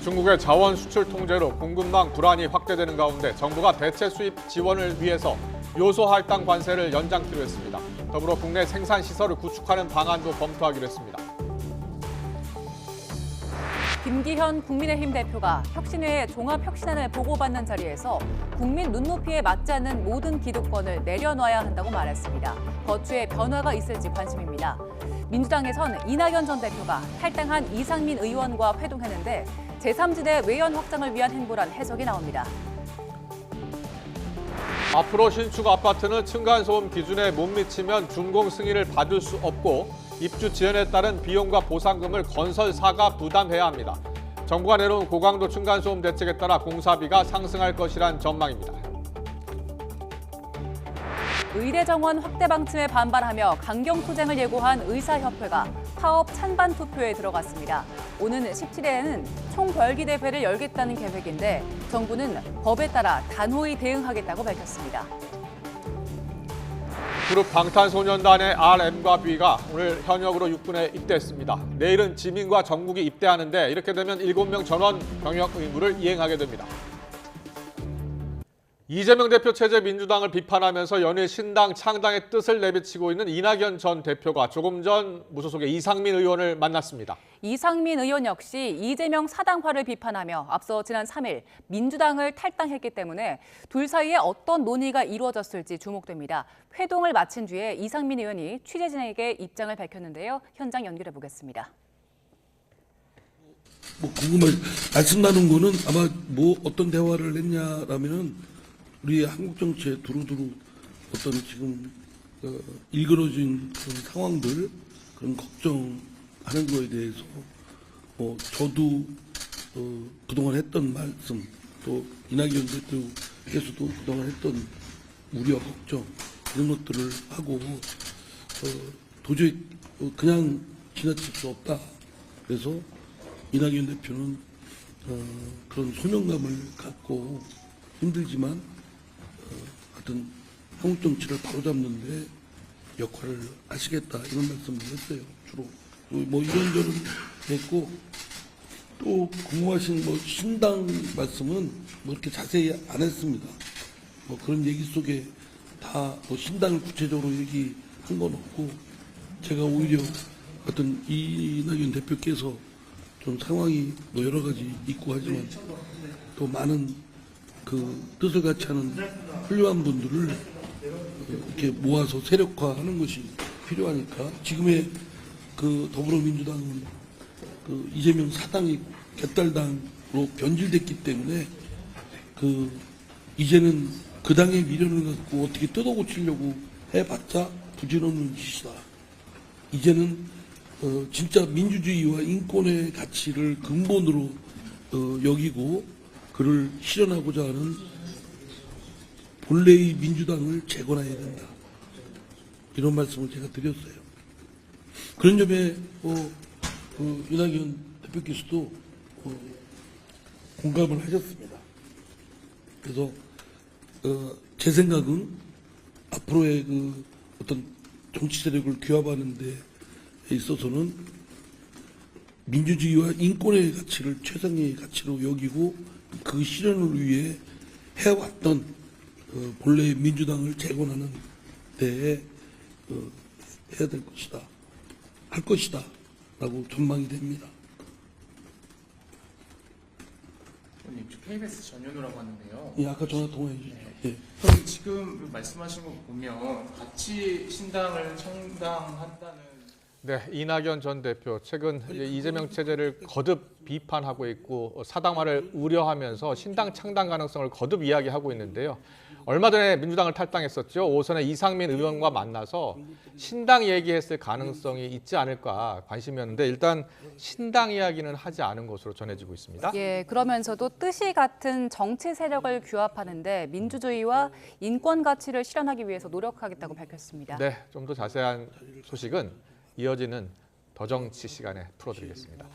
중국의 자원 수출 통제로 공급망 불안이 확대되는 가운데 정부가 대체 수입 지원을 위해서 요소 할당 관세를 연장키로 했습니다. 더불어 국내 생산 시설을 구축하는 방안도 검토하기로 했습니다. 김기현 국민의힘 대표가 혁신회의 종합혁신안을 보고받는 자리에서 국민 눈높이에 맞지 않는 모든 기득권을 내려놔야 한다고 말했습니다. 거취에 변화가 있을지 관심입니다. 민주당에선 이낙연 전 대표가 탈당한 이상민 의원과 회동했는데 제3지대 외연 확장을 위한 행보란 해석이 나옵니다. 앞으로 신축 아파트는 층간소음 기준에 못 미치면 준공 승인을 받을 수 없고 입주 지연에 따른 비용과 보상금을 건설사가 부담해야 합니다. 정부가 내놓은 고강도 층간소음 대책에 따라 공사비가 상승할 것이란 전망입니다. 의대 정원 확대 방침에 반발하며 강경투쟁을 예고한 의사협회가 파업 찬반 투표에 들어갔습니다. 오는 17일에는 총별기대회를 열겠다는 계획인데 정부는 법에 따라 단호히 대응하겠다고 밝혔습니다. 그룹 방탄소년단의 RM과 B가 오늘 현역으로 육군에 입대했습니다. 내일은 지민과 정국이 입대하는데 이렇게 되면 7명 전원 병역 의무를 이행하게 됩니다. 이재명 대표 체제 민주당을 비판하면서 연일 신당 창당의 뜻을 내비치고 있는 이낙연 전 대표가 조금 전 무소속의 이상민 의원을 만났습니다. 이상민 의원 역시 이재명 사당화를 비판하며 앞서 지난 3일 민주당을 탈당했기 때문에 둘 사이에 어떤 논의가 이루어졌을지 주목됩니다. 회동을 마친 뒤에 이상민 의원이 취재진에게 입장을 밝혔는데요. 현장 연결해 보겠습니다. 말씀 나눈 거는 아마 어떤 대화를 했냐라면은 우리 한국 정치에 두루두루 어떤 지금 일그러진 그런 상황들, 그런 걱정하는 거에 대해서 저도 그동안 했던 말씀, 또 이낙연 대표께서도 그동안 했던 우려, 걱정 이런 것들을 하고 도저히 그냥 지나칠 수 없다. 그래서 이낙연 대표는 그런 소명감을 갖고 힘들지만 하여튼 한국 정치를 바로잡는데 역할을 하시겠다 이런 말씀을 했어요. 주로 이런저런 했고 또 궁금하신 신당 말씀은 그렇게 자세히 안 했습니다. 그런 얘기 속에 다 신당을 구체적으로 얘기한 건 없고 제가 오히려 어떤 이낙연 대표께서 좀 상황이 여러 가지 있고 하지만 또 많은 그 뜻을 같이 하는 훌륭한 분들을 이렇게 모아서 세력화하는 것이 필요하니까 지금의 그 더불어민주당은 그 이재명 사당이 개딸당으로 변질됐기 때문에 그 이제는 그 당의 미련을 갖고 어떻게 뜯어고치려고 해봤자 부질없는 짓이다. 이제는 진짜 민주주의와 인권의 가치를 근본으로 여기고 그를 실현하고자 하는 본래의 민주당을 재건해야 된다. 이런 말씀을 제가 드렸어요. 그런 점에 이낙연 대표께서도 공감을 하셨습니다. 그래서 제 생각은 앞으로의 그 어떤 정치 세력을 규합하는 데 있어서는 민주주의와 인권의 가치를 최상의 가치로 여기고 그 실현을 위해 해왔던 본래의 민주당을 재건하는 데에 해야 될 것이다. 할 것이다. 라고 전망이 됩니다. 의원님, KBS 전현우라고 하는데요. 예, 아까 전화 통화해 주셨죠. 네. 예. 그럼 지금 말씀하신 거 보면 같이 신당을 창당한다는 네, 이낙연 전 대표 최근 이재명 체제를 거듭 비판하고 있고 사당화를 우려하면서 신당 창당 가능성을 거듭 이야기하고 있는데요. 얼마 전에 민주당을 탈당했었죠. 오선에 이상민 의원과 만나서 신당 얘기했을 가능성이 있지 않을까 관심이었는데 일단 신당 이야기는 하지 않은 것으로 전해지고 있습니다. 예, 그러면서도 뜻이 같은 정치 세력을 규합하는데 민주주의와 인권 가치를 실현하기 위해서 노력하겠다고 밝혔습니다. 네, 좀 더 자세한 소식은 이어지는 더정치 시간에 풀어드리겠습니다.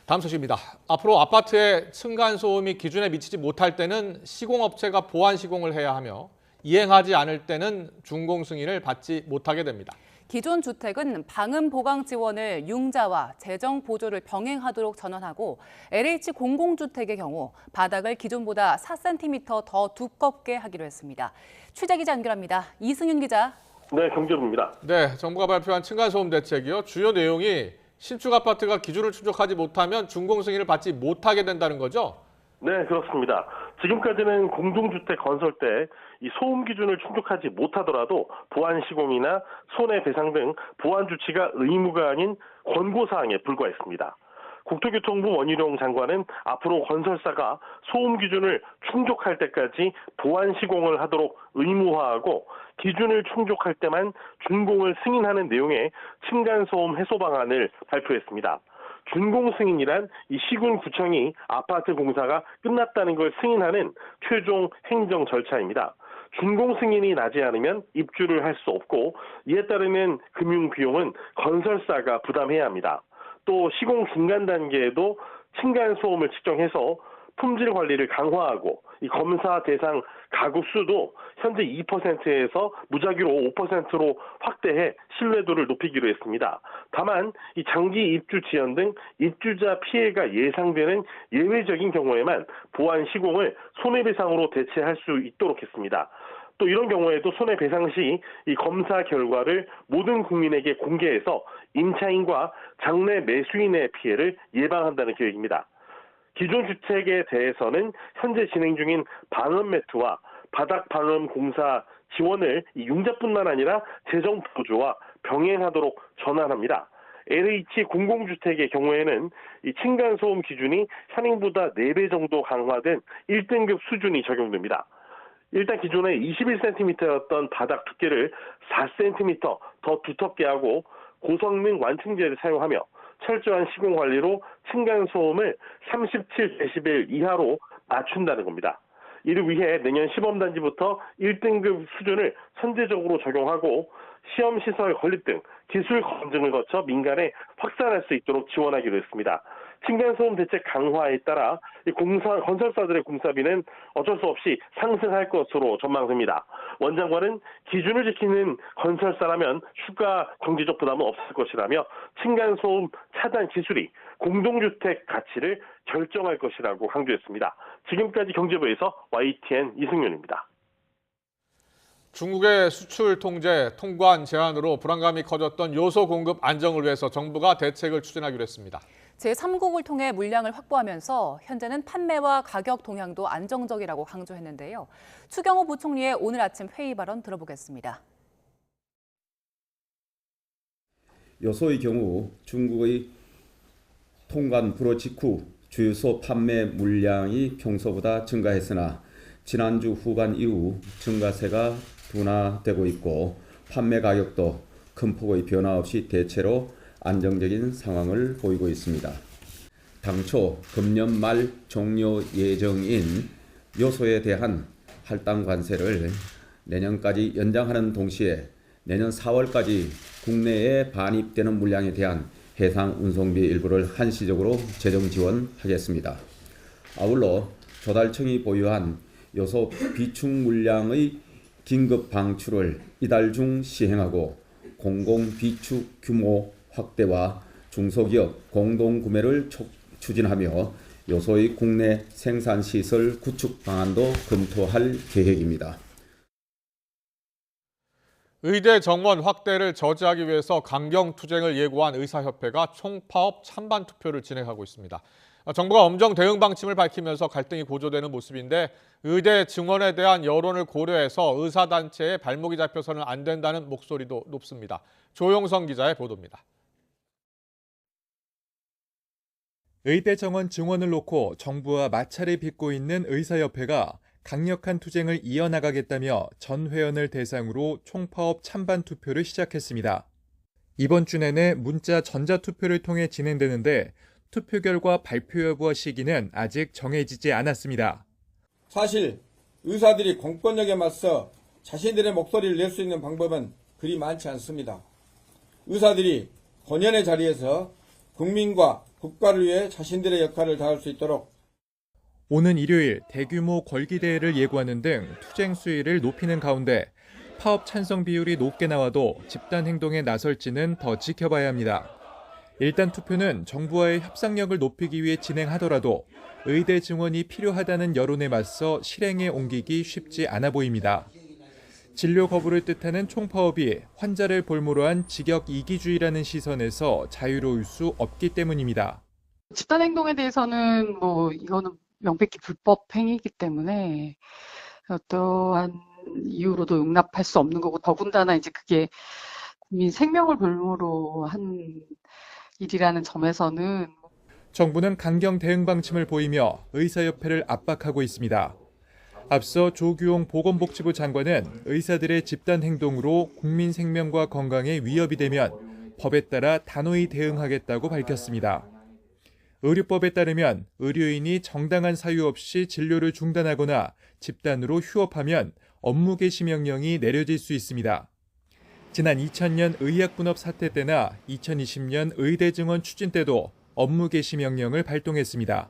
다음 소식입니다. 앞으로 아파트의 층간소음이 기준에 미치지 못할 때는 시공업체가 보완 시공을 해야 하며 이행하지 않을 때는 준공 승인을 받지 못하게 됩니다. 기존 주택은 방음 보강 지원을 융자와 재정 보조를 병행하도록 전환하고 LH 공공주택의 경우 바닥을 기존보다 4cm 더 두껍게 하기로 했습니다. 취재 기자 연결합니다. 이승윤 기자. 네, 경제부입니다. 네, 정부가 발표한 층간소음 대책이요. 주요 내용이 신축 아파트가 기준을 충족하지 못하면 준공 승인을 받지 못하게 된다는 거죠? 네, 그렇습니다. 지금까지는 공동주택 건설 때 이 소음 기준을 충족하지 못하더라도 보안 시공이나 손해배상 등 보안 조치가 의무가 아닌 권고사항에 불과했습니다. 국토교통부 원희룡 장관은 앞으로 건설사가 소음 기준을 충족할 때까지 보안 시공을 하도록 의무화하고 기준을 충족할 때만 준공을 승인하는 내용의 층간소음 해소 방안을 발표했습니다. 준공 승인이란 이 시군구청이 아파트 공사가 끝났다는 걸 승인하는 최종 행정 절차입니다. 준공 승인이 나지 않으면 입주를 할 수 없고 이에 따르는 금융 비용은 건설사가 부담해야 합니다. 또 시공 중간 단계에도 층간소음을 측정해서 품질 관리를 강화하고 이 검사 대상 가구 수도 현재 2%에서 무작위로 5%로 확대해 신뢰도를 높이기로 했습니다. 다만 이 장기 입주 지연 등 입주자 피해가 예상되는 예외적인 경우에만 보안 시공을 손해배상으로 대체할 수 있도록 했습니다. 또 이런 경우에도 손해배상 시 이 검사 결과를 모든 국민에게 공개해서 임차인과 장래 매수인의 피해를 예방한다는 계획입니다. 기존 주택에 대해서는 현재 진행 중인 방음 매트와 바닥 방음 공사 지원을 융자뿐만 아니라 재정 보조와 병행하도록 전환합니다. LH 공공주택의 경우에는 이 층간소음 기준이 현행보다 4배 정도 강화된 1등급 수준이 적용됩니다. 일단 기존에 21cm였던 바닥 두께를 4cm 더 두텁게 하고 고성능 완충제를 사용하며 철저한 시공 관리로 층간소음을 37dB 이하로 낮춘다는 겁니다. 이를 위해 내년 시범단지부터 1등급 수준을 선제적으로 적용하고 시험시설 건립 등 기술 검증을 거쳐 민간에 확산할 수 있도록 지원하기로 했습니다. 층간소음 대책 강화에 따라 건설사들의 공사비는 어쩔 수 없이 상승할 것으로 전망됩니다. 원 장관은 기준을 지키는 건설사라면 추가 경제적 부담은 없을 것이라며 층간소음 차단 기술이 공동주택 가치를 결정할 것이라고 강조했습니다. 지금까지 경제부에서 YTN 이승윤입니다. 중국의 수출 통제, 통관 제한으로 불안감이 커졌던 요소 공급 안정을 위해서 정부가 대책을 추진하기로 했습니다. 제3국을 통해 물량을 확보하면서 현재는 판매와 가격 동향도 안정적이라고 강조했는데요. 추경호 부총리의 오늘 아침 회의 발언 들어보겠습니다. 요소의 경우 중국의 통관 불허 직후 주유소 판매 물량이 평소보다 증가했으나 지난주 후반 이후 증가세가 둔화되고 있고 판매 가격도 큰 폭의 변화 없이 대체로 안정적인 상황을 보이고 있습니다. 당초 금년 말 종료 예정인 요소에 대한 할당 관세를 내년까지 연장하는 동시에 내년 4월까지 국내에 반입되는 물량에 대한 해상 운송비 일부를 한시적으로 재정 지원하겠습니다. 아울러 조달청이 보유한 요소 비축 물량의 긴급 방출을 이달 중 시행하고 공공 비축 규모 확대와 중소기업 공동구매를 추진하며 요소의 국내 생산시설 구축 방안도 검토할 계획입니다. 의대 정원 확대를 저지하기 위해서 강경투쟁을 예고한 의사협회가 총파업 찬반 투표를 진행하고 있습니다. 정부가 엄정 대응 방침을 밝히면서 갈등이 고조되는 모습인데 의대 증원에 대한 여론을 고려해서 의사단체의 발목이 잡혀서는 안 된다는 목소리도 높습니다. 조용성 기자의 보도입니다. 의대 정원 증원을 놓고 정부와 마찰을 빚고 있는 의사협회가 강력한 투쟁을 이어나가겠다며 전 회원을 대상으로 총파업 찬반 투표를 시작했습니다. 이번 주 내내 문자 전자투표를 통해 진행되는데 투표 결과 발표 여부와 시기는 아직 정해지지 않았습니다. 사실 의사들이 공권력에 맞서 자신들의 목소리를 낼 수 있는 방법은 그리 많지 않습니다. 의사들이 본연의 자리에서 국민과 국가를 위해 자신들의 역할을 다할 수 있도록 오는 일요일 대규모 걸기대회를 예고하는 등 투쟁 수위를 높이는 가운데 파업 찬성 비율이 높게 나와도 집단 행동에 나설지는 더 지켜봐야 합니다. 일단 투표는 정부와의 협상력을 높이기 위해 진행하더라도 의대 증원이 필요하다는 여론에 맞서 실행에 옮기기 쉽지 않아 보입니다. 진료 거부를 뜻하는 총파업이 환자를 볼모로 한 직역 이기주의라는 시선에서 자유로울 수 없기 때문입니다. 집단 행동에 대해서는 이거는 명백히 불법 행위이기 때문에 어떠한 이유로도 용납할 수 없는 거고, 더군다나 이제 그게 국민 생명을 볼모로 한 일이라는 점에서는 정부는 강경 대응 방침을 보이며 의사협회를 압박하고 있습니다. 앞서 조규홍 보건복지부 장관은 의사들의 집단 행동으로 국민 생명과 건강에 위협이 되면 법에 따라 단호히 대응하겠다고 밝혔습니다. 의료법에 따르면 의료인이 정당한 사유 없이 진료를 중단하거나 집단으로 휴업하면 업무 개시 명령이 내려질 수 있습니다. 지난 2000년 의약분업 사태 때나 2020년 의대 증원 추진 때도 업무 개시 명령을 발동했습니다.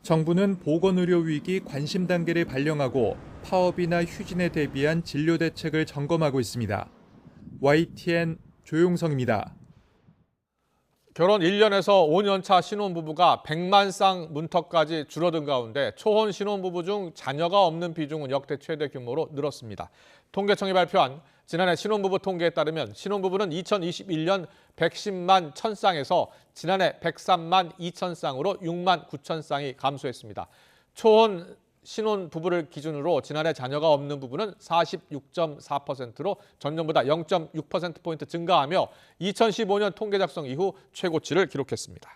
정부는 보건의료 위기 관심 단계를 발령하고 파업이나 휴진에 대비한 진료 대책을 점검하고 있습니다. YTN 조용성입니다. 결혼 1년에서 5년차 신혼부부가 100만 쌍 문턱까지 줄어든 가운데 초혼 신혼부부 중 자녀가 없는 비중은 역대 최대 규모로 늘었습니다. 통계청이 발표한 지난해 신혼부부 통계에 따르면 신혼부부는 2021년 110만 1000쌍에서 지난해 103만 2000쌍으로 6만 9천 쌍이 감소했습니다. 초혼 신혼부부를 기준으로 지난해 자녀가 없는 부부는 46.4%로 전년보다 0.6%포인트 증가하며 2015년 통계 작성 이후 최고치를 기록했습니다.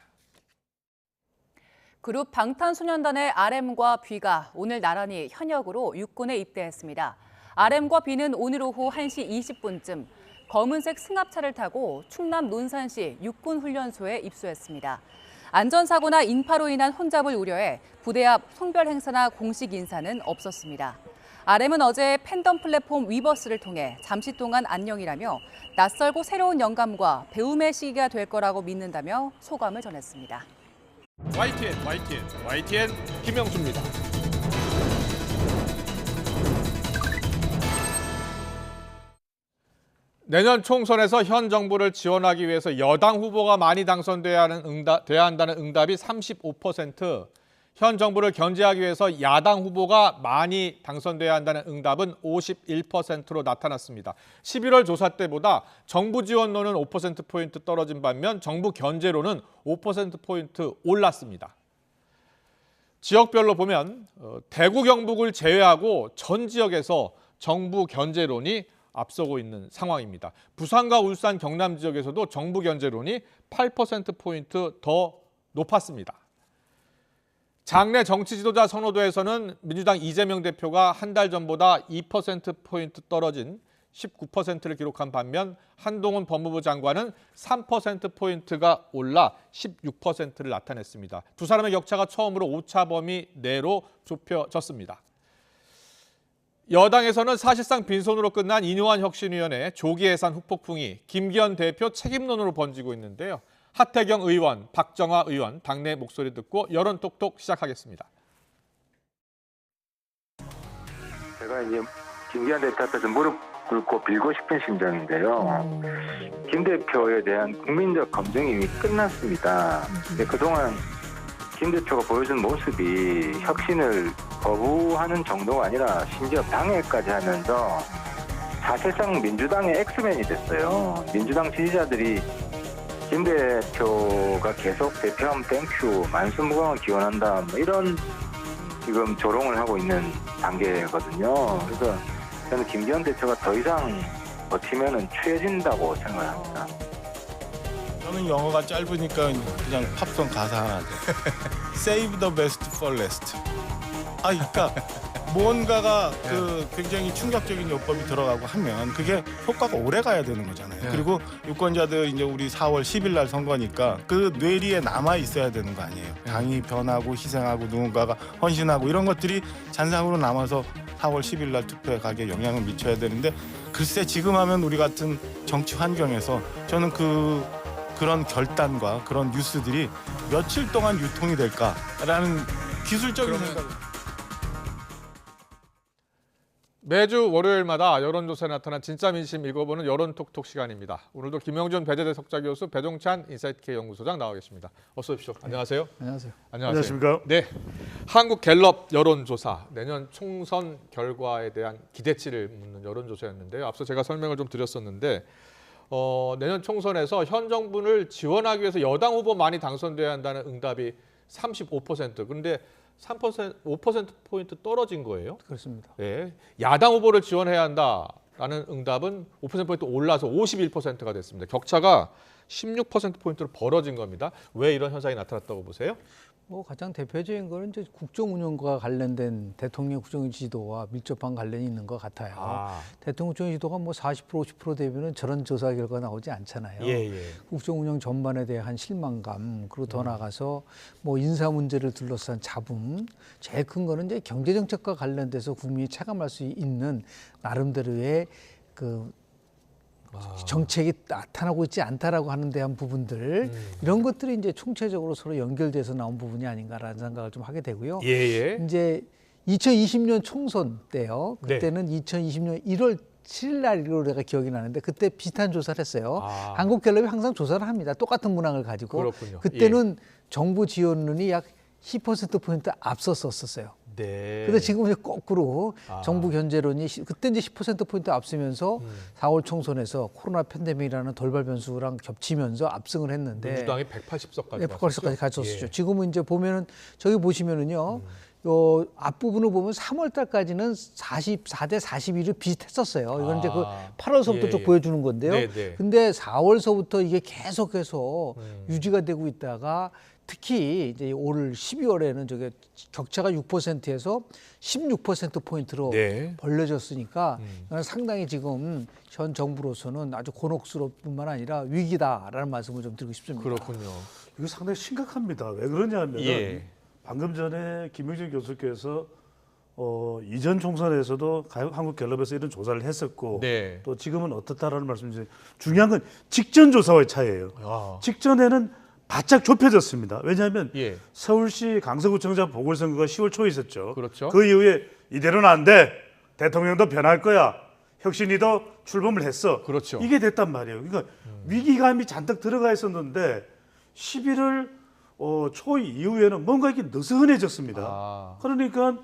그룹 방탄소년단의 RM과 B가 오늘 나란히 현역으로 육군에 입대했습니다. RM과 B는 오늘 오후 1시 20분쯤 검은색 승합차를 타고 충남 논산시 육군훈련소에 입소했습니다. 안전사고나 인파로 인한 혼잡을 우려해 부대 앞 송별 행사나 공식 인사는 없었습니다. RM은 어제 팬덤 플랫폼 위버스를 통해 잠시 동안 안녕이라며 낯설고 새로운 영감과 배움의 시기가 될 거라고 믿는다며 소감을 전했습니다. YTN 김영수입니다. 내년 총선에서 현 정부를 지원하기 위해서 여당 후보가 많이 당선돼야 한다는 응답이 35%, 현 정부를 견제하기 위해서 야당 후보가 많이 당선돼야 한다는 응답은 51%로 나타났습니다. 11월 조사 때보다 정부 지원론은 5%포인트 떨어진 반면 정부 견제론은 5%포인트 올랐습니다. 지역별로 보면 대구, 경북을 제외하고 전 지역에서 정부 견제론이 앞서고 있는 상황입니다. 부산과 울산, 경남 지역에서도 정부 견제론이 8%포인트 더 높았습니다. 장내 정치 지도자 선호도에서는 민주당 이재명 대표가 한 달 전보다 2%포인트 떨어진 19%를 기록한 반면 한동훈 법무부 장관은 3%포인트가 올라 16%를 나타냈습니다. 두 사람의 격차가 처음으로 오차 범위 내로 좁혀졌습니다. 여당에서는 사실상 빈손으로 끝난 인요한 혁신위원회 조기 예산 후폭풍이 김기현 대표 책임론으로 번지고 있는데요. 하태경 의원, 박정화 의원 당내 목소리 듣고 여론 톡톡 시작하겠습니다. 제가 이제 김기현 대표 앞에서 무릎 꿇고 빌고 싶은 심정인데요. 김 대표에 대한 국민적 검증이 이미 끝났습니다. 근데 그동안 김 대표가 보여준 모습이 혁신을 거부하는 정도가 아니라 심지어 방해까지 하면서 사실상 민주당의 엑스맨이 됐어요. 민주당 지지자들이 김 대표가 계속 대표하면 땡큐, 만수무강을 기원한다, 이런 지금 조롱을 하고 있는 단계거든요. 그래서 저는 김기현 대표가 더 이상 버티면은 취해진다고 생각합니다. 저는 영어가 짧으니까 그냥 팝송 가사 하나 돼. Save the best for last. 그러니까 뭔가가 굉장히 충격적인 요법이 들어가고 하면 그게 효과가 오래 가야 되는 거잖아요. 그리고 유권자들 이제 우리 4월 10일 날 선거니까 그 뇌리에 남아 있어야 되는 거 아니에요. 당이 변하고 희생하고 누군가가 헌신하고 이런 것들이 잔상으로 남아서 4월 10일 날 투표에 가게 영향을 미쳐야 되는데 글쎄 지금 하면 우리 같은 정치 환경에서 저는 그런 결단과 그런 뉴스들이 며칠 동안 유통이 될까라는 기술적인 생각. 매주 월요일마다 여론조사에 나타난 진짜 민심 읽어보는 여론톡톡 시간입니다. 오늘도 김영준 배재대 석좌교수, 배종찬 인사이트K 연구소장 나와 계십니다. 어서 오십시오. 안녕하세요. 안녕하세요. 안녕하십니까? 네, 한국 갤럽 여론조사 내년 총선 결과에 대한 기대치를 묻는 여론조사였는데요. 앞서 제가 설명을 좀 드렸었는데 내년 총선에서 현 정부를 지원하기 위해서 여당 후보 많이 당선돼야 한다는 응답이 35%. 그런데 5%포인트 떨어진 거예요. 그렇습니다. 네, 야당 후보를 지원해야 한다라는 응답은 5%포인트 올라서 51%가 됐습니다. 격차가 16%포인트로 벌어진 겁니다. 왜 이런 현상이 나타났다고 보세요? 뭐 가장 대표적인 거는 이제 국정 운영과 관련된 대통령 국정 지도와 밀접한 관련이 있는 것 같아요. 대통령 국정 지도가 뭐 40% 50% 되면은 저런 조사 결과 나오지 않잖아요. 국정 운영 전반에 대한 실망감, 그리고 더 나아가서 뭐 인사 문제를 둘러싼 잡음, 제일 큰 거는 이제 경제 정책과 관련돼서 국민이 체감할 수 있는 나름대로의 그 정책이 나타나고 있지 않다라고 하는 대한 부분들, 이런 것들이 이제 총체적으로 서로 연결돼서 나온 부분이 아닌가라는 생각을 좀 하게 되고요. 이제 2020년 총선 때요. 그때는 2020년 1월 7일 날로 내가 기억이 나는데 그때 비슷한 조사를 했어요. 한국갤럽이 항상 조사를 합니다. 똑같은 문항을 가지고. 그렇군요. 그때는 정부 지원론이 약 10%포인트 앞섰었어요. 근데 지금 이제 거꾸로 정부 견제론이 그때 이제 10%포인트 앞서면서 4월 총선에서 코로나 팬데믹이라는 돌발 변수랑 겹치면서 압승을 했는데 민주당이 180석까지 180석까지 갔었죠. 지금은 이제 보면은 저기 보시면은요. 요 앞부분을 보면 3월 달까지는 44대 41이 비슷했었어요. 이건 이제 그 8월서부터 쭉 보여주는 건데요. 근데 4월서부터 이게 계속해서 유지가 되고 있다가 특히 이제 올 12월에는 저게 격차가 6%에서 16%포인트로 벌려졌으니까 상당히 지금 현 정부로서는 아주 곤혹스러울 뿐만 아니라 위기다라는 말씀을 좀 드리고 싶습니다. 그렇군요. 이거 상당히 심각합니다. 왜 그러냐면 방금 전에 김영준 교수께서 이전 총선에서도 한국갤럽에서 이런 조사를 했었고 또 지금은 어떻다라는 말씀이신데 중요한 건 직전 조사와의 차이예요. 직전에는 바짝 좁혀졌습니다. 왜냐하면 서울시 강서구청장 보궐선거가 10월 초에 있었죠. 그 이후에 이대로는 안 돼. 대통령도 변할 거야. 혁신이도 출범을 했어. 이게 됐단 말이에요. 그러니까 위기감이 잔뜩 들어가 있었는데 11월 초 이후에는 뭔가 이게 느슨해졌습니다. 그러니까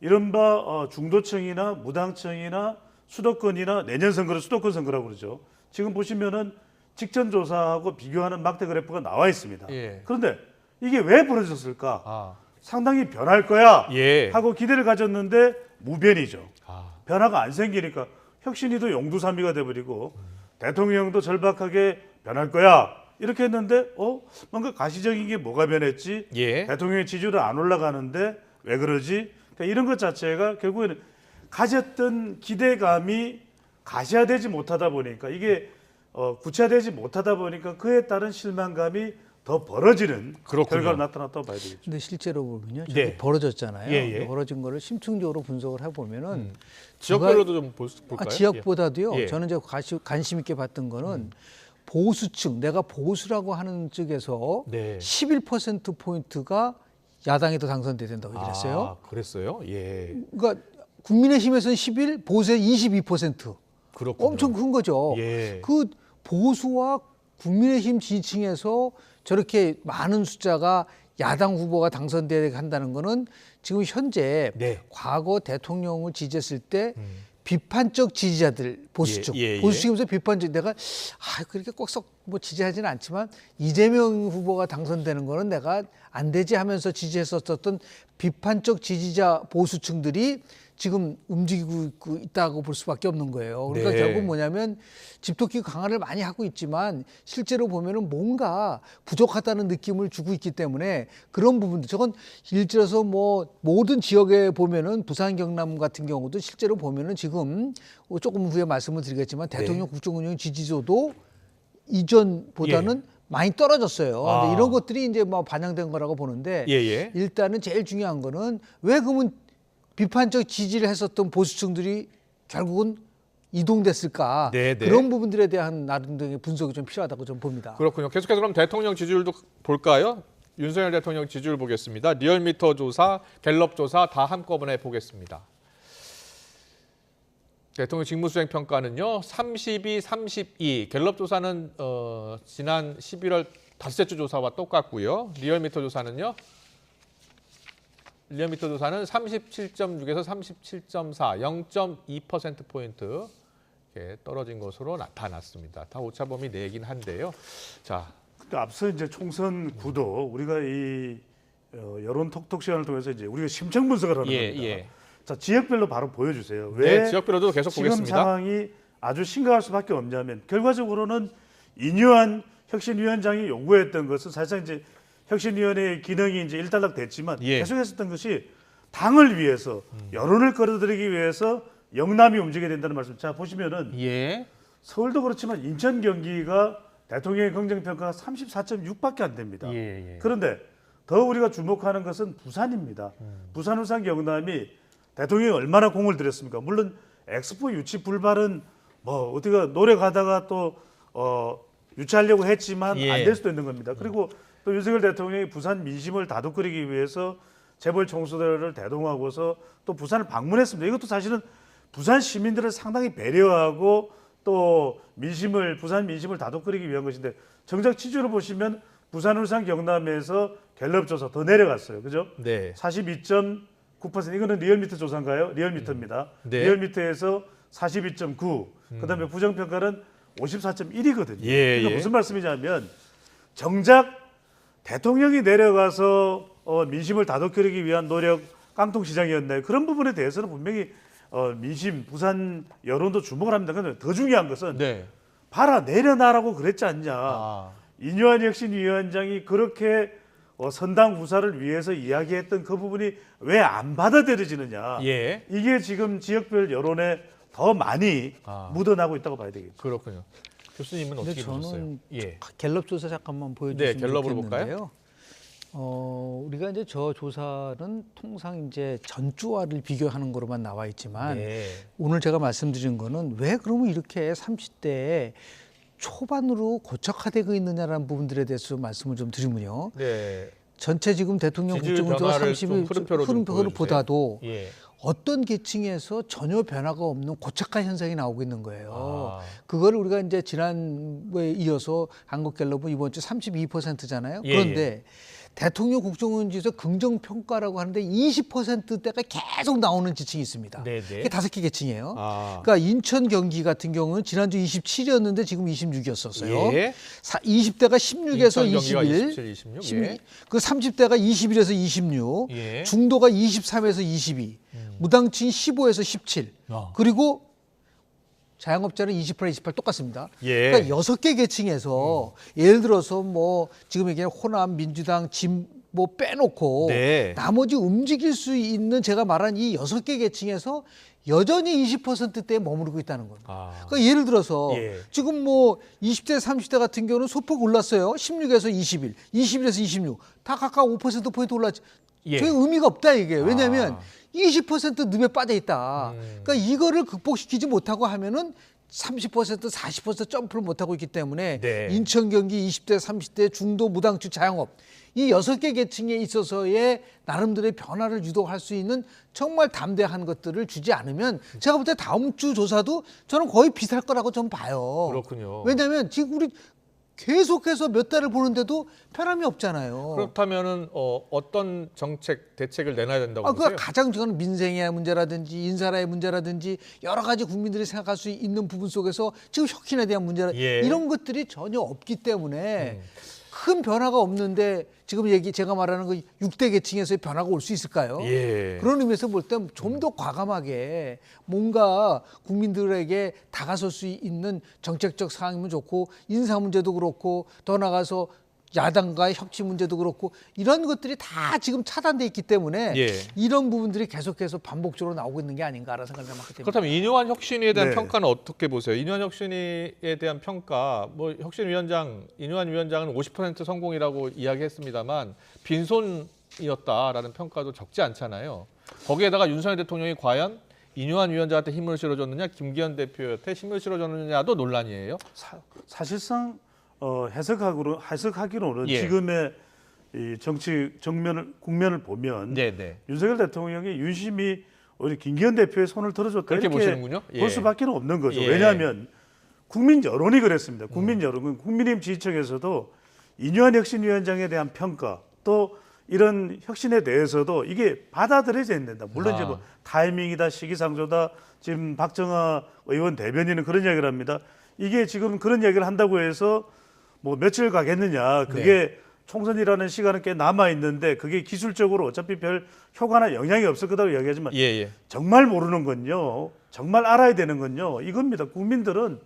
이른바 중도층이나 무당층이나 수도권이나 내년 선거를 수도권 선거라고 그러죠. 지금 보시면은 직전 조사하고 비교하는 막대 그래프가 나와 있습니다. 그런데 이게 왜 벌어졌을까? 상당히 변할 거야 하고 기대를 가졌는데 무변이죠. 변화가 안 생기니까 혁신이도 용두사미가 돼버리고 대통령도 절박하게 변할 거야 이렇게 했는데 뭔가 가시적인 게 뭐가 변했지? 대통령의 지지율은 안 올라가는데 왜 그러지? 그러니까 이런 것 자체가 결국에는 가졌던 기대감이 가시화되지 못하다 보니까 이게 구체화되지 못하다 보니까 그에 따른 실망감이 더 벌어지는 결과로 나타났다고 봐야 되겠죠. 근데 실제로 보면요, 벌어졌잖아요. 벌어진 거를 심층적으로 분석을 해보면은 지역별로도 좀 볼까요? 지역보다도요. 저는 이제 관심 있게 봤던 거는 보수층, 내가 보수라고 하는 쪽에서 11% 포인트가 야당이 더 당선돼야 된다고 얘기를 했어요. 그랬어요? 그러니까 국민의힘에서는 11, 보수에 22%. 엄청 큰 거죠. 그 보수와 국민의힘 지지층에서 저렇게 많은 숫자가 야당 후보가 당선돼야 한다는 거는 지금 현재 과거 대통령을 지지했을 때 비판적 지지자들 보수층, 보수층에서 비판적 내가 그렇게 꼭 썩 뭐 지지하지는 않지만 이재명 후보가 당선되는 거는 내가 안 되지 하면서 지지했었던 비판적 지지자 보수층들이 지금 움직이고 있다고 볼 수밖에 없는 거예요. 그러니까 결국 뭐냐면 집토끼 강화를 많이 하고 있지만 실제로 보면은 뭔가 부족하다는 느낌을 주고 있기 때문에 그런 부분들, 저건 예를 들어서 뭐 모든 지역에 보면은 부산, 경남 같은 경우도 실제로 보면은 지금 조금 후에 말씀을 드리겠지만 대통령 국정운영 지지도도 이전보다는 많이 떨어졌어요. 근데 이런 것들이 이제 뭐 반영된 거라고 보는데 일단은 제일 중요한 거는 왜 그러면 비판적 지지를 했었던 보수층들이 결국은 이동됐을까? 그런 부분들에 대한 나름대로의 분석이 좀 필요하다고 좀 봅니다. 그렇군요. 계속해서 그럼 대통령 지지율도 볼까요? 윤석열 대통령 지지율 보겠습니다. 리얼미터 조사, 갤럽 조사 다 한꺼번에 보겠습니다. 대통령 직무수행 평가는요. 32, 32. 갤럽 조사는 지난 11월 다섯째 주 조사와 똑같고요. 리얼미터 조사는 37.6에서 37.4, 0.2%포인트 떨어진 것으로 나타났습니다. 다 오차범위 내긴 한데요. 자, 근데 앞서 이제 총선 구도 우리가 이 여론 톡톡 시간을 통해서 이제 우리가 심층 분석을 하는 겁니다. 자, 지역별로 바로 보여주세요. 왜 네, 지역별로도 계속 지금 보겠습니다. 상황이 아주 심각할 수밖에 없냐면 결과적으로는 이뉴한 혁신위원장이 요구했던 것은 사실상 이제 혁신위원회의 기능이 이제 일단락됐지만 계속했었던 것이 당을 위해서 여론을 끌어들이기 위해서 영남이 움직여야 된다는 말씀. 자, 보시면은 서울도 그렇지만 인천, 경기가 대통령의 긍정평가가 34.6밖에 안 됩니다. 그런데 더 우리가 주목하는 것은 부산입니다. 부산, 울산, 경남이 대통령이 얼마나 공을 들였습니까? 물론 엑스포 유치 불발은 뭐 어디가 노력하다가 또 유치하려고 했지만 안 될 수도 있는 겁니다. 그리고 또 윤석열 대통령이 부산 민심을 다독거리기 위해서 재벌 총수들을 대동하고서 또 부산을 방문했습니다. 이것도 사실은 부산 시민들을 상당히 배려하고 또 부산 민심을 다독거리기 위한 것인데 정작 취지로 보시면 부산, 울산, 경남에서 갤럽 조사 더 내려갔어요. 그죠? 네. 42.9%. 이거는 리얼미터 조사인가요? 리얼미터입니다. 네. 리얼미터에서 42.9. 그다음에 부정평가는 54.1이거든요. 그러니까 무슨 말씀이냐면 정작 대통령이 내려가서 민심을 다독거리기 위한 노력 깡통시장이었나요? 그런 부분에 대해서는 분명히 민심, 부산 여론도 주목을 합니다. 그런데 더 중요한 것은 봐라 내려놔라고 그랬지 않냐. 이뉴한 혁신위원장이 그렇게 선당 후사를 위해서 이야기했던 그 부분이 왜 안 받아들여지느냐. 이게 지금 지역별 여론에 더 많이 묻어나고 있다고 봐야 되겠죠. 그렇군요. 교수님은 어떻게 보셨어요? 저는 갤럽 조사 잠깐만 보여주시면 갤럽으로 좋겠는데요. 우리가 이제 저 조사는 통상 이제 전주와를 비교하는 거로만 나와 있지만 오늘 제가 말씀드린 거는 왜 그러면 이렇게 30대에 초반으로 고착화되고 있느냐라는 부분들에 대해서 말씀을 좀 드리면요. 전체 지금 대통령 국정조사 30일 흐름표보다도 어떤 계층에서 전혀 변화가 없는 고착화 현상이 나오고 있는 거예요. 그거를 우리가 이제 지난번에 이어서 한국갤럽은 이번 주 32%잖아요. 그런데 대통령 국정원지에서 긍정평가라고 하는데 20%대가 계속 나오는 지층이 있습니다. 그게 5개 계층이에요. 그러니까 인천, 경기 같은 경우는 지난주 27이었는데 지금 26이었었어요. 20대가 16에서 21, 16. 그 30대가 21에서 26, 중도가 23에서 22, 무당층이 15에서 17, 그리고 자영업자는 28, 28 똑같습니다. 그러니까 6개 계층에서 예를 들어서 뭐 지금 얘기한 호남, 민주당, 뭐 빼놓고 나머지 움직일 수 있는 제가 말한 이 6개 계층에서 여전히 20%대에 머무르고 있다는 겁니다. 그러니까 예를 들어서 지금 뭐 20대, 30대 같은 경우는 소폭 올랐어요. 16에서 21, 21에서 26. 다 각각 5%포인트 올랐지. 저게 의미가 없다 이게. 왜냐하면 20% 늪에 빠져 있다. 그러니까 이거를 극복시키지 못하고 하면은 30%, 40% 점프를 못하고 있기 때문에 인천, 경기 20대, 30대 중도, 무당층, 자영업 이 6개 계층에 있어서의 나름대로의 변화를 유도할 수 있는 정말 담대한 것들을 주지 않으면 제가 볼 때 다음 주 조사도 저는 거의 비슷할 거라고 좀 봐요. 그렇군요. 왜냐하면 지금 우리 계속해서 몇 달을 보는데도 변함이 없잖아요. 그렇다면은 어떤 대책을 내놔야 된다고 보세요? 가장 저는 민생의 문제라든지 인사라의 문제라든지 여러 가지 국민들이 생각할 수 있는 부분 속에서 지금 혁신에 대한 문제라 이런 것들이 전혀 없기 때문에 큰 변화가 없는데 지금 제가 말하는 그 6대 계층에서의 변화가 올 수 있을까요? 그런 의미에서 볼 때 좀 더 과감하게 뭔가 국민들에게 다가설 수 있는 정책적 사항이면 좋고 인사 문제도 그렇고 더 나가서 야당과의 협치 문제도 그렇고 이런 것들이 다 지금 차단돼 있기 때문에 이런 부분들이 계속해서 반복적으로 나오고 있는 게 아닌가라는 생각을 하게 됩니다. 그렇다면 이뉴한 혁신에 대한 평가는 어떻게 보세요? 이뉴한 혁신에 대한 평가, 뭐 이뉴한 위원장은 50% 성공이라고 이야기했습니다만 빈손이었다라는 평가도 적지 않잖아요. 거기에다가 윤석열 대통령이 과연 이뉴한 위원장한테 힘을 실어줬느냐, 김기현 대표한테 힘을 실어줬느냐도 논란이에요. 사실상 해석하기로는 지금의 이 정치 국면을 보면 윤석열 대통령이 윤심이 우리 김기현 대표의 손을 들어줬다 그렇게 이렇게 보시는군요. 예. 볼 수밖에 없는 거죠. 예. 왜냐하면 국민 여론이 그랬습니다. 국민 여론은 국민의힘 지지층에서도 이뇨한 혁신위원장에 대한 평가 또 이런 혁신에 대해서도 이게 받아들여져야 된다. 물론 이제 뭐 타이밍이다, 시기상조다. 지금 박정아 의원 대변인은 그런 이야기를 합니다. 이게 지금 그런 이야기를 한다고 해서 뭐 며칠 가겠느냐. 그게 총선이라는 시간은 꽤 남아 있는데 그게 기술적으로 어차피 별 효과나 영향이 없을 거라고 이야기하지만 정말 모르는 건요. 정말 알아야 되는 건요. 이겁니다. 국민들은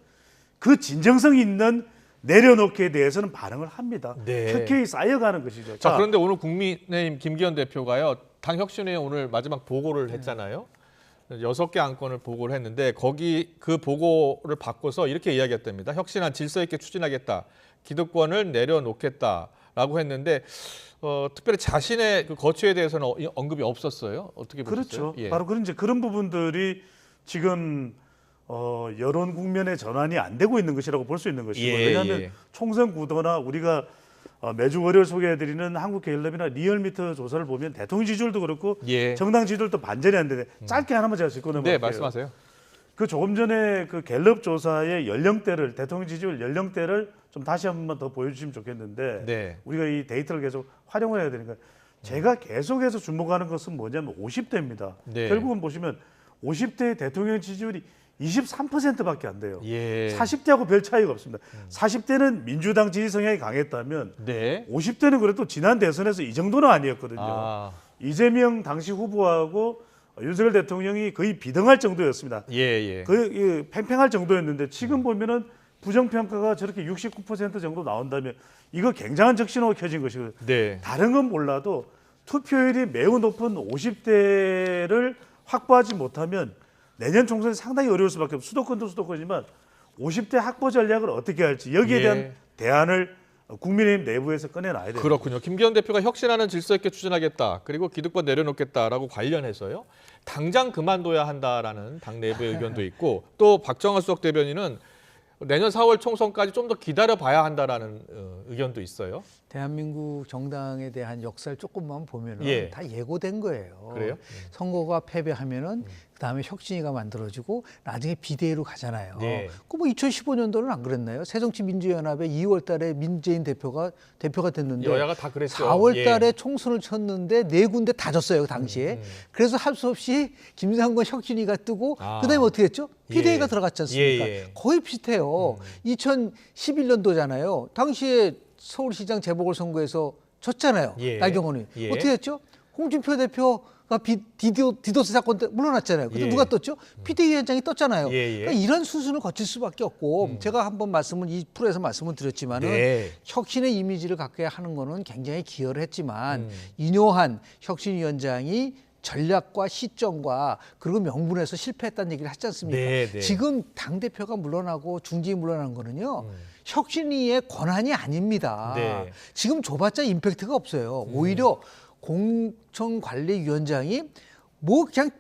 그 진정성 있는 내려놓기에 대해서는 반응을 합니다. 켜켜이 쌓여가는 것이죠. 자, 그런데 오늘 국민의힘 김기현 대표가요. 당 혁신회에 오늘 마지막 보고를 했잖아요. 6개 안건을 보고를 했는데 거기 그 보고를 바꿔서 이렇게 이야기했답니다. 혁신안 질서 있게 추진하겠다. 기득권을 내려놓겠다라고 했는데 특별히 자신의 그 거취에 대해서는 언급이 없었어요. 어떻게 보셨어요? 그렇죠. 바로 그런 부분들이 지금 여론 국면의 전환이 안 되고 있는 것이라고 볼 수 있는 것이고 왜냐하면 총선 구도나 우리가 매주 월요일 소개해드리는 한국갤럽이나 리얼미터 조사를 보면 대통령 지지율도 그렇고 정당 지지율도 반전이 안 되네. 짧게 하나만 제가 짚고 넘어갈게요. 네, 말씀하세요. 그 조금 전에 그 갤럽 조사의 연령대를 대통령 지지율 연령대를 좀 다시 한 번만 더 보여주시면 좋겠는데 우리가 이 데이터를 계속 활용을 해야 되니까 제가 계속해서 주목하는 것은 뭐냐면 50대입니다. 결국은 보시면 50대의 대통령 지지율이 23%밖에 안 돼요. 40대하고 별 차이가 없습니다. 40대는 민주당 지지 성향이 강했다면 50대는 그래도 지난 대선에서 이 정도는 아니었거든요. 이재명 당시 후보하고 윤석열 대통령이 거의 비등할 정도였습니다. 거의 팽팽할 정도였는데 지금 보면은 부정평가가 저렇게 69% 정도 나온다면 이거 굉장한 적신호가 켜진 것이거든요. 다른 건 몰라도 투표율이 매우 높은 50대를 확보하지 못하면 내년 총선이 상당히 어려울 수밖에 없어요. 수도권도 수도권이지만 50대 확보 전략을 어떻게 할지 여기에 대한 대안을 국민의힘 내부에서 꺼내놔야 돼요. 그렇군요. 김기현 대표가 혁신하는 질서 있게 추진하겠다. 그리고 기득권 내려놓겠다라고 관련해서요. 당장 그만둬야 한다라는 당 내부의 의견도 있고 또 박정아 수석 대변인은 내년 4월 총선까지 좀 더 기다려봐야 한다라는 의견도 있어요. 대한민국 정당에 대한 역사를 조금만 보면은 다 예고된 거예요. 그래요? 선거가 패배하면은 그다음에 혁신위가 만들어지고 나중에 비대위로 가잖아요. 그 뭐 2015년도는 안 그랬나요? 새정치민주연합의 2월 달에 민재인 대표가 됐는데 여야가 다 그랬죠. 4월 달에 총선을 쳤는데 4군데 다 졌어요, 그 당시에. 그래서 할 수 없이 김상곤 혁신위가 뜨고 그다음에 어떻게 했죠? 비대위가 들어갔지 않습니까? 거의 비슷해요. 2011년도잖아요. 당시에 서울시장 재보궐선거에서 졌잖아요. 나경원이. 어떻게 했죠? 홍준표 대표가 디도스 사건 때 물러났잖아요. 근데 누가 떴죠? 비대위원장이 떴잖아요. 그러니까 이런 순수를 거칠 수밖에 없고 제가 한번 이 프로에서 말씀을 드렸지만은 혁신의 이미지를 갖게 하는 거는 굉장히 기여를 했지만 이뇨한 혁신위원장이 전략과 시점과 그리고 명분에서 실패했다는 얘기를 하지 않습니까? 지금 당대표가 물러나고 중진이 물러난 거는요. 혁신위의 권한이 아닙니다. 지금 줘봤자 임팩트가 없어요. 오히려 공천관리위원장이 뭐 그냥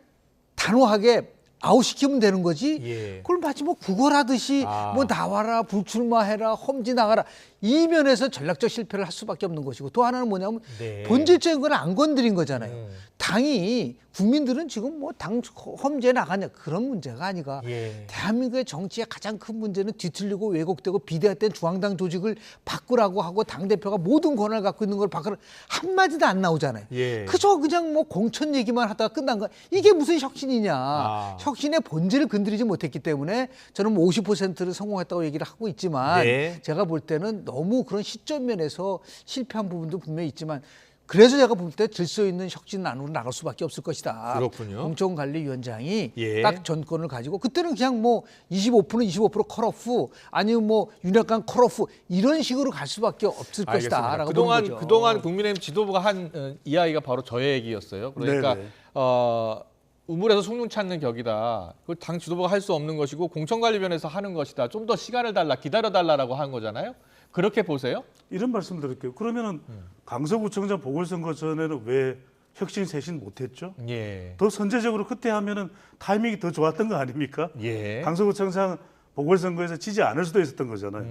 단호하게 아웃시키면 되는 거지. 그걸 마치 뭐 구걸하듯이 뭐 나와라, 불출마해라, 험지 나가라. 이 면에서 전략적 실패를 할 수밖에 없는 것이고 또 하나는 뭐냐면 본질적인 건 안 건드린 거잖아요. 당이 국민들은 지금 뭐 당 험지에 나가냐 그런 문제가 아니라 대한민국의 정치의 가장 큰 문제는 뒤틀리고 왜곡되고 비대화된 중앙당 조직을 바꾸라고 하고 당대표가 모든 권한을 갖고 있는 걸 바꾸라 한마디도 안 나오잖아요. 그저 그냥 뭐 공천 얘기만 하다가 끝난 거야. 이게 무슨 혁신이냐. 혁신의 본질을 건드리지 못했기 때문에 저는 뭐 50%를 성공했다고 얘기를 하고 있지만 제가 볼 때는 너무 그런 시점 면에서 실패한 부분도 분명히 있지만 그래서 제가 볼 때 질서 있는 혁신 안으로 나갈 수밖에 없을 것이다. 그렇군요. 공천관리위원장이 딱 전권을 가지고 그때는 그냥 뭐 25% 컷오프 아니면 뭐 윤핵관 컷오프 이런 식으로 갈 수밖에 없을 것이다라고 보는 거죠. 그동안 국민의힘 지도부가 한 이야기가 바로 저 얘기였어요. 그러니까 우물에서 숭늉 찾는 격이다. 그 당 지도부가 할 수 없는 것이고 공천관리위원회에서 하는 것이다. 좀 더 시간을 달라, 기다려달라고 한 거잖아요. 그렇게 보세요? 이런 말씀 드릴게요. 그러면은 강서구청장 보궐선거 전에는 왜 혁신 쇄신 못했죠? 더 선제적으로 그때 하면은 타이밍이 더 좋았던 거 아닙니까? 강서구청장 보궐선거에서 지지 않을 수도 있었던 거잖아요.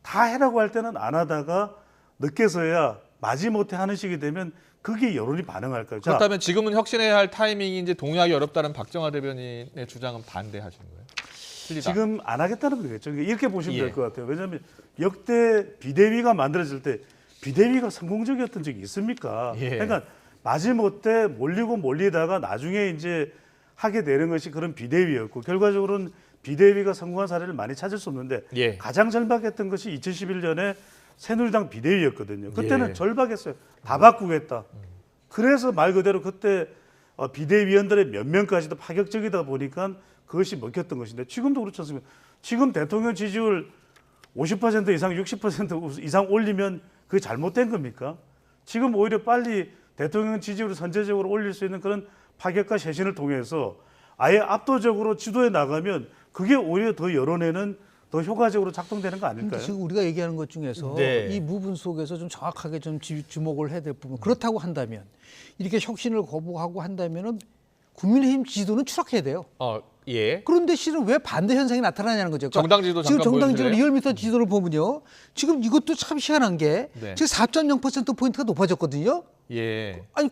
다 해라고 할 때는 안 하다가 늦게서야 마지못해 하는 식이 되면 그게 여론이 반응할까요? 자, 그렇다면 지금은 혁신해야 할 타이밍인지 동의하기 어렵다는 박정화 대변인의 주장은 반대하시는 거예요? 틀리다. 지금 안 하겠다는 거겠죠. 이렇게 보시면 예. 될 것 같아요. 왜냐하면 역대 비대위가 만들어질 때 비대위가 성공적이었던 적이 있습니까? 예. 그러니까 마지못해 몰리다가 나중에 이제 하게 되는 것이 그런 비대위였고 결과적으로는 비대위가 성공한 사례를 많이 찾을 수 없는데 예. 가장 절박했던 것이 2011년에 새누리당 비대위였거든요. 그때는 예. 절박했어요. 다 바꾸겠다. 그래서 말 그대로 그때 비대위원들의 몇 명까지도 파격적이다 보니까 그것이 먹혔던 것인데 지금도 그렇지 않습니까? 지금 대통령 지지율 50% 이상 60% 이상 올리면 그게 잘못된 겁니까? 지금 오히려 빨리 대통령 지지율을 선제적으로 올릴 수 있는 그런 파격과 쇄신을 통해서 아예 압도적으로 지도에 나가면 그게 오히려 더 여론에는 더 효과적으로 작동되는 거 아닐까요? 지금 우리가 얘기하는 것 중에서 네. 이 부분 속에서 좀 정확하게 좀 주목을 해야 될 부분. 그렇다고 한다면 이렇게 혁신을 거부하고 한다면은 국민의힘 지지도는 추락해야 돼요. 예. 그런데 실은 왜 반대 현상이 나타나냐는 거죠. 그러니까 정당 지지도 지금 잠깐 정당 지지도 보여주실래요? 리얼미터 지지도를 보면요. 지금 이것도 참 희한한 게 네. 지금 4.0% 포인트가 높아졌거든요. 예. 아니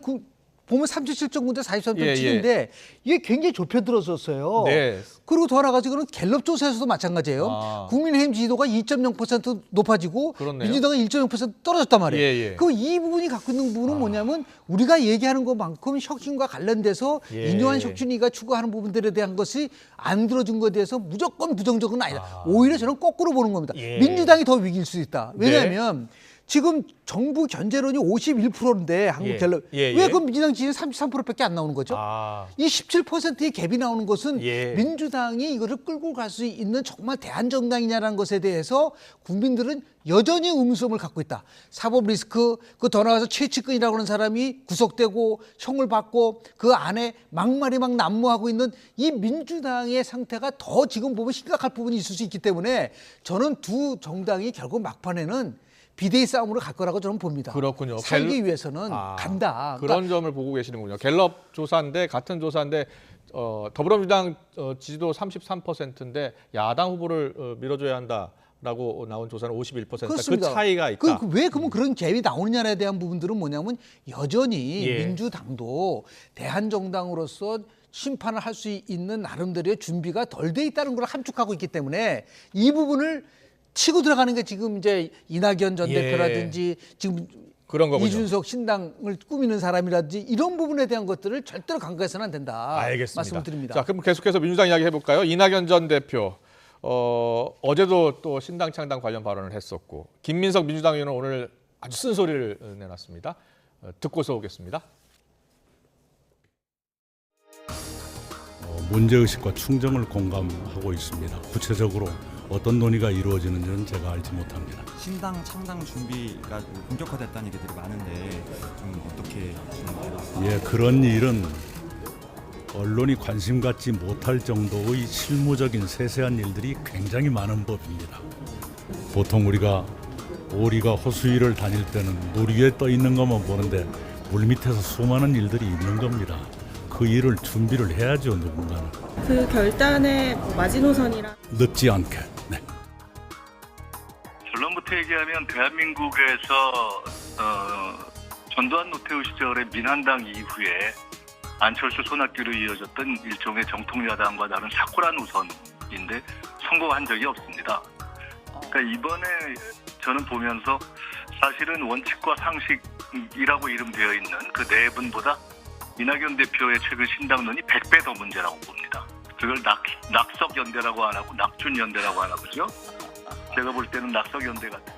보면 37.9대 43.7인데 예. 이게 굉장히 좁혀들었었어요. 네. 그리고 더 나아가지고는 갤럽 조사에서도 마찬가지예요. 국민의힘 지지도가 2.0% 높아지고 그렇네요. 민주당은 1.0% 떨어졌단 말이에요. 예. 그럼 이 부분이 갖고 있는 부분은 뭐냐면 우리가 얘기하는 것만큼 혁신과 관련돼서 예. 인요한 혁신위가 추구하는 부분들에 대한 것이 안 들어준 것에 대해서 무조건 부정적은 아니다. 오히려 저는 거꾸로 보는 겁니다. 예. 민주당이 더 위기일 수 있다. 왜냐하면 지금 정부 견제론이 51%인데 한국 갤럽 왜 그럼 민주당 지지율 33%밖에 안 나오는 거죠? 이 17%의 갭이 나오는 것은 민주당이 이거를 끌고 갈 수 있는 정말 대한정당이냐라는 것에 대해서 국민들은 여전히 의문점을 갖고 있다. 사법 리스크, 그 더 나아가서 최측근이라고 하는 사람이 구속되고 형을 받고 그 안에 막말이 막 난무하고 있는 이 민주당의 상태가 더 지금 보면 심각할 부분이 있을 수 있기 때문에 저는 두 정당이 결국 막판에는 비대위 싸움으로 갈 거라고 저는 봅니다. 그렇군요. 살기 위해서는 간다. 그런 점을 보고 계시는군요. 갤럽 조사인데 같은 조사인데 더불어민주당 지지도 33%인데 야당 후보를 밀어줘야 한다라고 나온 조사는 51%. 그렇습니다. 그 차이가 있다. 왜 그러면 그런 갭이 나오느냐에 대한 부분들은 뭐냐면 여전히 민주당도 대한정당으로서 심판을 할 수 있는 나름대로의 준비가 덜 돼 있다는 걸 함축하고 있기 때문에 이 부분을 치고 들어가는 게 지금 이제 이낙연 전 대표라든지 지금 그런 거군요. 이준석 신당을 꾸미는 사람이라든지 이런 부분에 대한 것들을 절대로 간과해서는 안 된다. 알겠습니다. 말씀을 드립니다. 자, 그럼 계속해서 민주당 이야기 해볼까요? 이낙연 전 대표 어제도 또 신당 창당 관련 발언을 했었고 김민석 민주당 의원은 오늘 아주 쓴소리를 내놨습니다. 듣고서 오겠습니다. 문제의식과 충정을 공감하고 있습니다. 구체적으로 어떤 논의가 이루어지는지는 제가 알지 못합니다. 신당 창당 준비가 본격화됐다는 얘기들이 많은데 좀 어떻게 진행되나요? 예, 그런 일은 언론이 관심 갖지 못할 정도의 실무적인 세세한 일들이 굉장히 많은 법입니다. 보통 우리가 오리가 호수 위를 다닐 때는 물 위에 떠 있는 것만 보는데 물 밑에서 수많은 일들이 있는 겁니다. 그 일을 준비를 해야죠, 누군가는. 그 결단의 마지노선이라 늦지 않게. 네. 결론부터 얘기하면 대한민국에서 전두환 노태우 시절의 민한당 이후에 안철수 손학규로 이어졌던 일종의 정통야당과 다른 사쿠라 노선인데 성공한 적이 없습니다. 그러니까 이번에 저는 보면서 사실은 원칙과 상식이라고 이름되어 있는 그 네 분보다 이낙연 대표의 최근 신당론이 100배 더 문제라고 봅니다. 그걸 낙석연대라고 안 하고 낙준연대라고 하나 보죠. 제가 볼 때는 낙석연대 같은.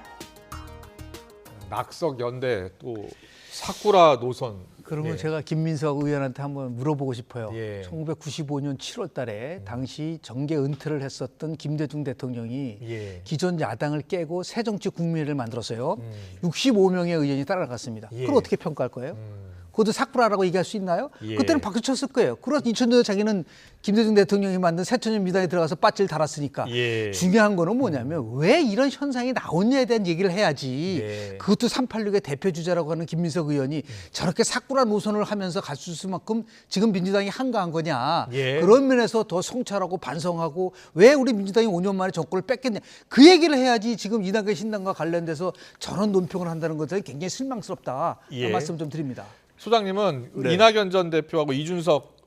낙석연대 또 사쿠라 노선. 그러면 제가 김민석 의원한테 한번 물어보고 싶어요. 1995년 7월 달에 당시 정계 은퇴를 했었던 김대중 대통령이 기존 야당을 깨고 새정치 국민회를 만들었어요. 65명의 의원이 따라갔습니다. 그걸 어떻게 평가할 거예요? 그것도 사쿠라라고 얘기할 수 있나요? 예. 그때는 박수 쳤을 거예요. 그래서 2000년대 자기는 김대중 대통령이 만든 새천년 미당에 들어가서 빠지를 달았으니까. 예. 중요한 거는 뭐냐면 왜 이런 현상이 나왔냐에 대한 얘기를 해야지. 예. 그것도 386의 대표 주자라고 하는 김민석 의원이 저렇게 사쿠라 노선을 하면서 갈 수 있을 만큼 지금 민주당이 한가한 거냐. 예. 그런 면에서 더 성찰하고 반성하고 왜 우리 민주당이 5년 만에 정권을 뺏겠냐. 그 얘기를 해야지 지금 이낙연 신당과 관련돼서 저런 논평을 한다는 것은 굉장히 실망스럽다. 예. 말씀 좀 드립니다. 소장님은 네. 이낙연 전 대표하고 이준석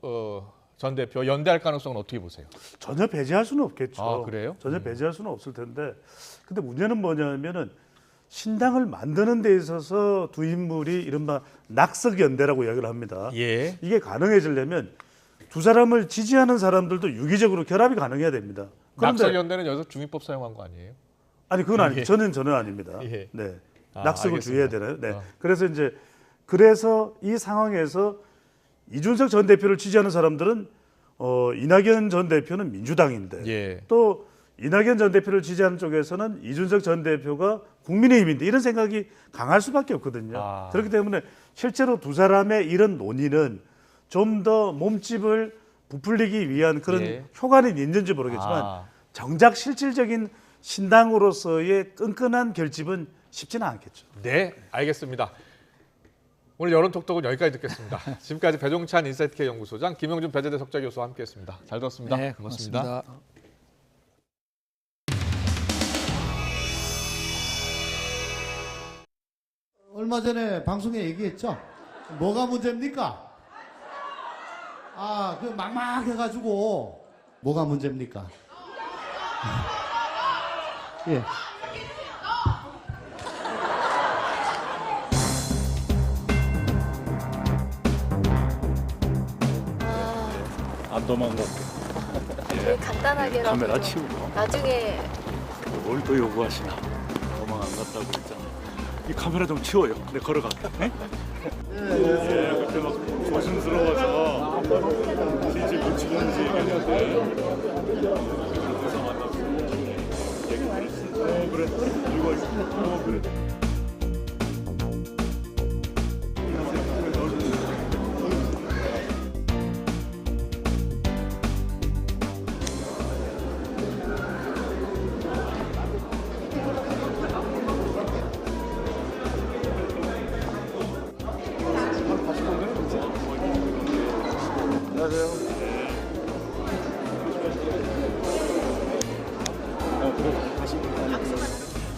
전 대표 연대할 가능성은 어떻게 보세요? 전혀 배제할 수는 없겠죠. 아, 그래요? 전혀 배제할 수는 없을 텐데, 근데 문제는 뭐냐면은 신당을 만드는 데 있어서 두 인물이 이른바 낙석연대라고 이야기를 합니다. 예. 이게 가능해지려면 두 사람을 지지하는 사람들도 유기적으로 결합이 가능해야 됩니다. 그런데 낙석 연대는 여기서 중위법 사용한 거 아니에요? 아니 그건 아니, 예. 저는 아닙니다. 예. 네, 아, 낙석을 알겠습니다. 주의해야 되나요? 네. 그래서 이 상황에서 이준석 전 대표를 지지하는 사람들은 이낙연 전 대표는 민주당인데 예. 또 이낙연 전 대표를 지지하는 쪽에서는 이준석 전 대표가 국민의힘인데 이런 생각이 강할 수밖에 없거든요. 아. 그렇기 때문에 실제로 두 사람의 이런 논의는 좀 더 몸집을 부풀리기 위한 그런 예. 효과는 있는지 모르겠지만 아. 정작 실질적인 신당으로서의 끈끈한 결집은 쉽지는 않겠죠. 네, 알겠습니다. 오늘 여론톡톡은 여기까지 듣겠습니다. 지금까지 배종찬 인사이트K 연구소장, 김영준 배재대 석좌교수와 함께했습니다. 잘 들었습니다. 네, 고맙습니다. 고맙습니다. 얼마 전에 방송에 얘기했죠. 뭐가 문제입니까? 그 막막해가지고 뭐가 문제입니까? 예. 안 도망갈게. 되게 간단하게라도 카메라 치우고. 나중에 뭘 또 요구하시나? 도망 안 갔다고 그랬잖아. 이 카메라 좀 치워요. 내가 걸어갈게. 네? 예, 그때 막 조심스러워서 진실 묻히는지 얘기했는데 그래서 만났어. 얘기 들었어. 그래. 이거 그래.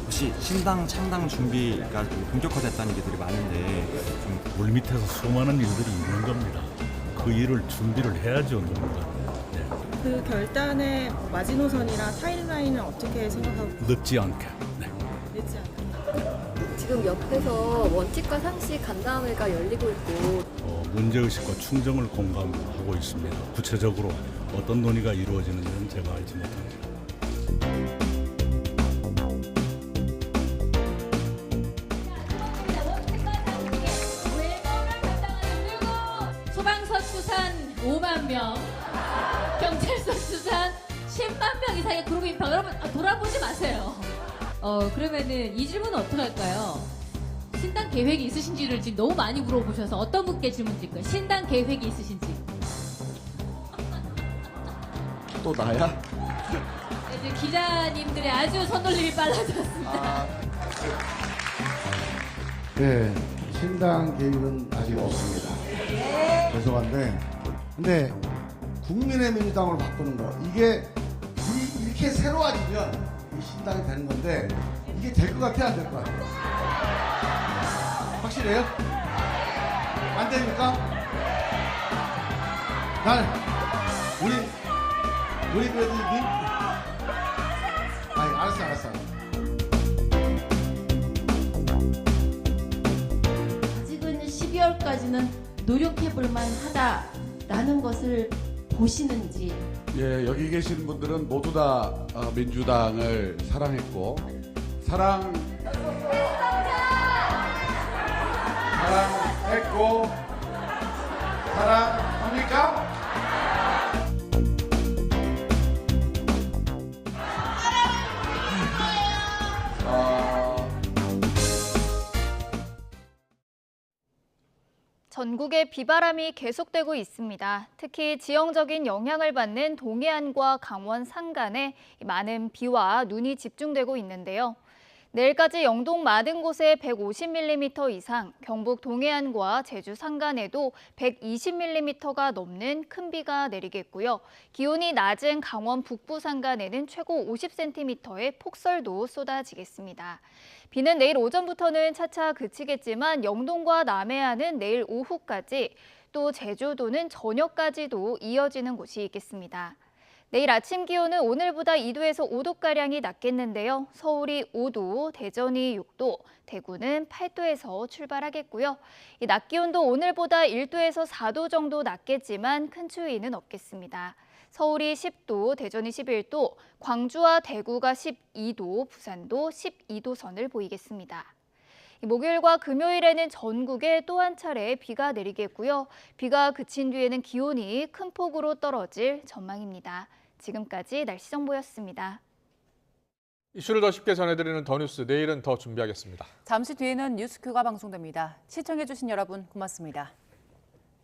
혹시 신당 창당 준비가 본격화됐다는 얘기들이 많은데 좀 물밑에서 수많은 일들이 있는 겁니다. 그 일을 준비를 해야죠, 누군가. 네. 그 결단의 마지노선이나 타임라인은 어떻게 생각하고 늦지 않게. 네. 있지 않나요? 지금 옆에서 원칙과 상식 간담회가 열리고 있고 문제의식과 충정을 공감하고 있습니다. 구체적으로 어떤 논의가 이루어지는지는 제가 알지 못합니다. 소방서 추산 5만 명, 경찰서 추산 10만 명 이상의 그룹 인파. 여러분 돌아보지 마세요. 그러면은 이 질문은 어떻게 할까요? 신당 계획이 있으신지를 지금 너무 많이 물어보셔서 어떤 분께 질문 드릴까요? 신당 계획이 있으신지. 또 나야? 이제 기자님들의 아주 손놀림이 빨라졌습니다. 네, 신당 계획은 아직 없습니다. 죄송한데, 근데 국민의민주당으로 바꾸는 거 이게 이렇게 새로워지면 이 신당이 되는 건데 이게 될 것 같아 안 될 것 같아? 확실해요? 안 됩니까? 우리 그래도 알았어. 아직은 12월까지는 노력해볼 만하다라는 것을 보시는지. 예, 여기 계신 분들은 모두 다 민주당을 사랑했고 사랑했고 사랑합니까? 전국에 비바람이 계속되고 있습니다. 특히 지형적인 영향을 받는 동해안과 강원 산간에 많은 비와 눈이 집중되고 있는데요. 내일까지 영동 많은 곳에 150mm 이상, 경북 동해안과 제주 산간에도 120mm가 넘는 큰 비가 내리겠고요. 기온이 낮은 강원 북부 산간에는 최고 50cm의 폭설도 쏟아지겠습니다. 비는 내일 오전부터는 차차 그치겠지만 영동과 남해안은 내일 오후까지, 또 제주도는 저녁까지도 이어지는 곳이 있겠습니다. 내일 아침 기온은 오늘보다 2도에서 5도가량이 낮겠는데요. 서울이 5도, 대전이 6도, 대구는 8도에서 출발하겠고요. 이 낮 기온도 오늘보다 1도에서 4도 정도 낮겠지만 큰 추위는 없겠습니다. 서울이 10도, 대전이 11도, 광주와 대구가 12도, 부산도 12도 선을 보이겠습니다. 목요일과 금요일에는 전국에 또 한 차례 비가 내리겠고요. 비가 그친 뒤에는 기온이 큰 폭으로 떨어질 전망입니다. 지금까지 날씨 정보였습니다. 이슈를 더 쉽게 전해드리는 더 뉴스, 내일은 더 준비하겠습니다. 잠시 뒤에는 뉴스큐가 방송됩니다. 시청해주신 여러분 고맙습니다.